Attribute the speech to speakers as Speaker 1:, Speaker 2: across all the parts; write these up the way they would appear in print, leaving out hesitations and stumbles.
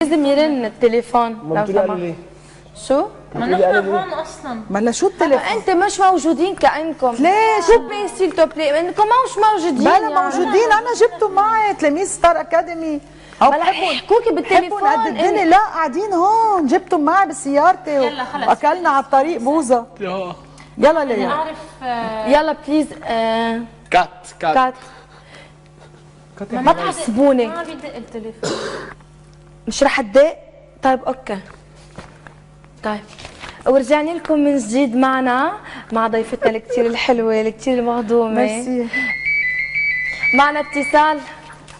Speaker 1: لازم يرن التليفون لو سمحت. شو؟
Speaker 2: ما نحن هون اصلا.
Speaker 3: ما شو التليفون؟
Speaker 1: انت مش موجودين كأنكم.
Speaker 3: ليش؟
Speaker 1: شو بين سيل تو بلاي؟ انكم مش موجودين.
Speaker 3: بلا
Speaker 1: يعني.
Speaker 3: موجودين، انا جبته معي تلاميذ ستار اكاديمي.
Speaker 1: بلا يحكوكي بالتليفون
Speaker 3: قد الدنيا. لا قاعدين هون، جبتهم معي بسيارتي
Speaker 2: يلا خلص.
Speaker 3: واكلنا على الطريق بوظه. يلا
Speaker 2: بدي
Speaker 3: ليا.
Speaker 2: اعرف
Speaker 1: يلا بليز.
Speaker 4: كات
Speaker 1: ما تعصبوني.
Speaker 2: ما بدق التليفون.
Speaker 1: مش رح اتضايق؟ طيب اوكي. طيب ورجعنا لكم من جديد معنا مع ضيفتنا الكتير الحلوه الكتير المهضومه.
Speaker 3: ميرسي.
Speaker 1: معنا اتصال.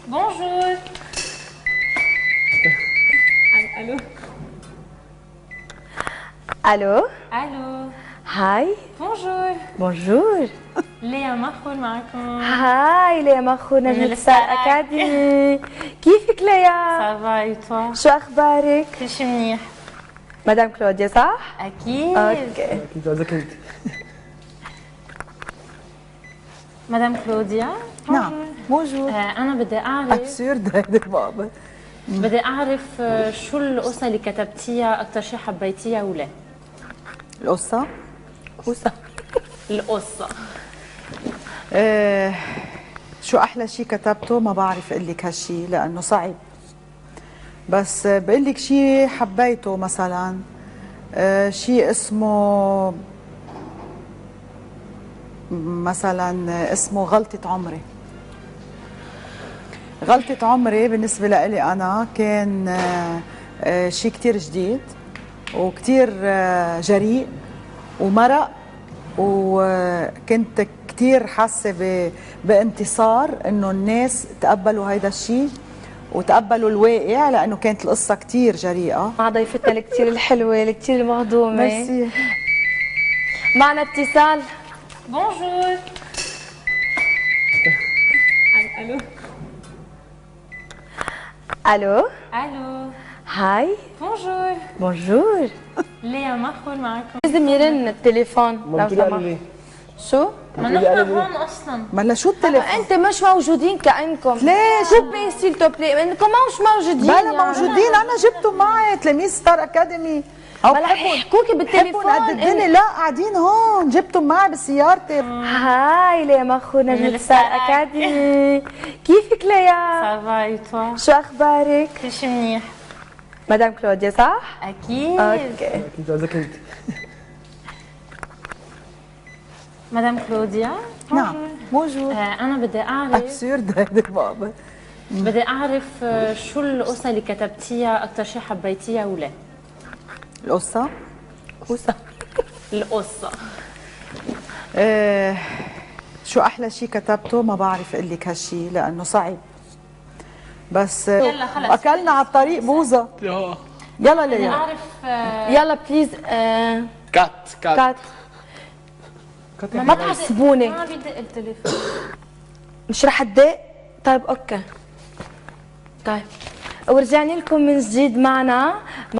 Speaker 2: بونجور. الو.
Speaker 1: الو.
Speaker 2: الو.
Speaker 1: هاي.
Speaker 2: بونجور.
Speaker 1: بونجور.
Speaker 2: ليا مخول معكم.
Speaker 1: هاي ليا مخو نجم ستار اكاديمي. كيفك ليا؟
Speaker 2: سافا اي توا؟
Speaker 1: شو اخبارك؟
Speaker 2: كل شي منيح.
Speaker 1: مدام كلوديا صح؟
Speaker 2: اكيد.
Speaker 1: اوكي.
Speaker 4: اكيد قصدك انت.
Speaker 2: مدام كلوديا.
Speaker 3: نعم بونجور.
Speaker 2: انا بدي اعرف
Speaker 3: ابسورد هيدي بابا.
Speaker 2: بدي اعرف شو القصة اللي كتبتيها اكثر شي حبيتيها ولا؟
Speaker 3: القصة؟
Speaker 2: القصة.
Speaker 3: شو احلى شيء كتبته؟ ما بعرف اقول لك هالشي لانه صعب، بس بقول لك شيء حبيته مثلا. شيء اسمه اسمه غلطة عمري. غلطة عمري بالنسبة لإلي أنا كان شيء كتير جديد وكتير جريء ومرق، وكنت كتير حاسة بانتصار إنه الناس تقبلوا هيدا الشيء وتقبلوا الواقع، لأنه كانت القصة كتير جريئة.
Speaker 1: مع ضيفتنا الكتير الحلوة الكتير المهضومة.
Speaker 3: ميرسي.
Speaker 1: معنا اتصال.
Speaker 2: بونجور. الو.
Speaker 1: الو.
Speaker 2: الو.
Speaker 1: هاي.
Speaker 2: بونجور.
Speaker 1: بونجور.
Speaker 2: ليا مخول معكم.
Speaker 1: لازم يرن التليفون لو سمحت. شو؟
Speaker 2: ما نحن هون اصلا.
Speaker 3: ما شو التليفون؟
Speaker 1: انت مش موجودين كأنكم.
Speaker 3: ليش؟
Speaker 1: شو بين سيل تو بلاي؟ انكم مش موجودين.
Speaker 3: بلا
Speaker 1: يعني.
Speaker 3: موجودين، انا جبته معي تلاميذ ستار اكاديمي.
Speaker 1: بلا يحكوكي بالتليفون.
Speaker 3: قد الدنيا. لا قاعدين هون، جبتهم معي بسيارتي.
Speaker 1: هاي ليا مخو نجم ستار اكاديمي. كيفك ليا؟
Speaker 2: سافا اي توا؟
Speaker 1: شو اخبارك؟
Speaker 2: كل شي منيح.
Speaker 1: مدام كلوديا صح؟
Speaker 2: اكيد.
Speaker 1: اوكي.
Speaker 4: اكيد قصدك انت.
Speaker 2: مدام كلوديا.
Speaker 3: نعم بونجور.
Speaker 2: انا بدي اعرف
Speaker 3: ابسورد هيدي بابا.
Speaker 2: بدي اعرف شو القصة اللي كتبتيها اكثر شي حبيتيها ولا؟
Speaker 3: القصة؟
Speaker 2: القصة.
Speaker 3: شو احلى شيء كتبته؟ ما بعرف اقول لك هالشي لانه صعب، بس
Speaker 2: يلا خلص.
Speaker 3: اكلنا على الطريق بوظه. يلا
Speaker 2: بدي
Speaker 3: ليا.
Speaker 2: اعرف
Speaker 1: يلا بليز.
Speaker 4: كات
Speaker 1: ما تعصبوني.
Speaker 2: ما بدق التليفون.
Speaker 1: مش رح اتضايق؟ طيب اوكي. طيب ورجعنا لكم من جديد معنا